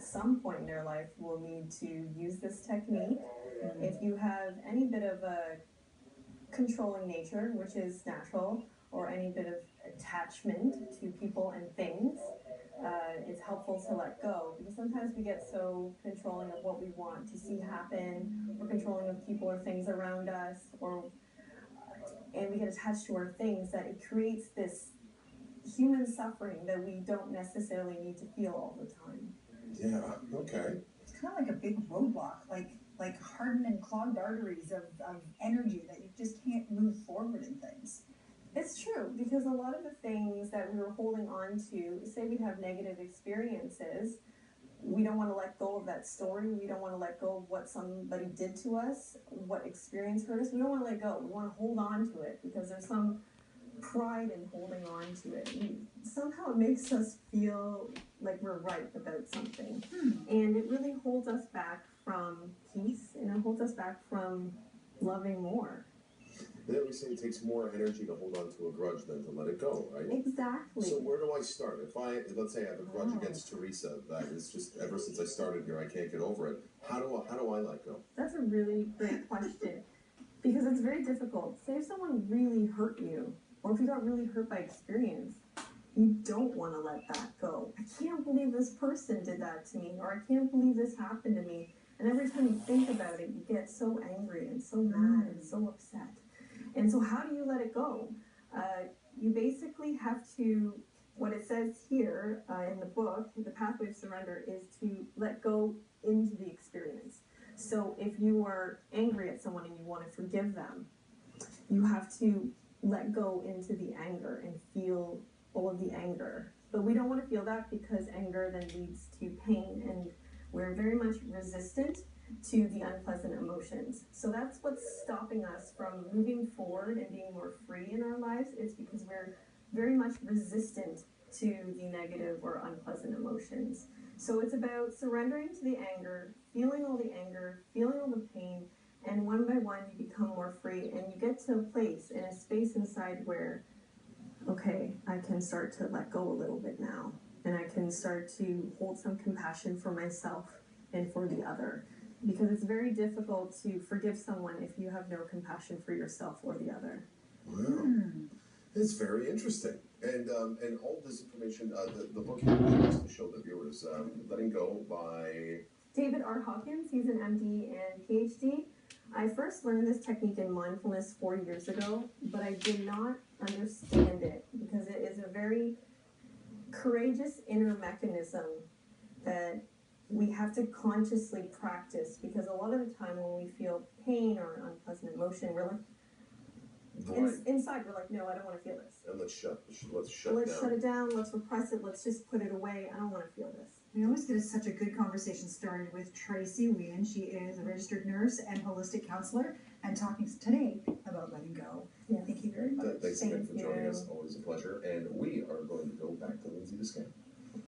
at some point in their life will need to use this technique. If you have any bit of a controlling nature, which is natural, or any bit of attachment to people and things, it's helpful to let go, because sometimes we get so controlling of what we want to see happen, or controlling of people or things around us, and we get attached to our things, that it creates this human suffering that we don't necessarily need to feel all the time. Yeah, okay. It's kind of like a big roadblock, like hardened and clogged arteries of energy that you just can't move forward in things. It's true, because a lot of the things that we were holding on to, say we have negative experiences, we don't want to let go of that story. We don't want to let go of what somebody did to us, what experience hurt us. We don't want to let go. We want to hold on to it because there's some pride in holding on to it. Somehow it makes us feel like we're right about something. And it really holds us back from peace, and it holds us back from loving more. They always say it takes more energy to hold on to a grudge than to let it go, right? Exactly. So where do I start? Let's say I have a grudge against Teresa that is just ever since I started here, I can't get over it. How do I let go? That's a really great question, because it's very difficult. Say if someone really hurt you, or if you got really hurt by experience, you don't want to let that go. I can't believe this person did that to me, or I can't believe this happened to me. And every time you think about it, you get so angry and so mad and so upset. And so how do you let it go? You basically have to, what it says here in the book, the pathway of surrender, is to let go into the experience. So if you are angry at someone and you want to forgive them, you have to let go into the anger and feel all of the anger. But we don't want to feel that, because anger then leads to pain, and we're very much resistant to the unpleasant emotions. So that's what's stopping us from moving forward and being more free in our lives. It's because we're very much resistant to the negative or unpleasant emotions. So it's about surrendering to the anger, feeling all the anger, feeling all the pain, and one by one you become more free, and you get to a place in a space inside where, okay, I can start to let go a little bit now, and I can start to hold some compassion for myself and for the other. Because it's very difficult to forgive someone if you have no compassion for yourself or the other. Wow. It's very interesting. And all this information, the book here is to show the viewers, Letting Go by David R. Hawkins. He's an MD and PhD. I first learned this technique in mindfulness 4 years ago, but I did not understand it, because it is a very courageous inner mechanism that we have to consciously practice, because a lot of the time when we feel pain or an unpleasant emotion, we're like, inside we're like, no, I don't want to feel this. And let's shut it down, let's repress it, let's just put it away, I don't want to feel this. We always get such a good conversation started with Tracey Nguyen. She is a registered nurse and holistic counselor, and talking today about letting go. Yeah. Thank you very much. Thanks again for joining us. Always a pleasure. And we are going to go back to Lindsay Descamps.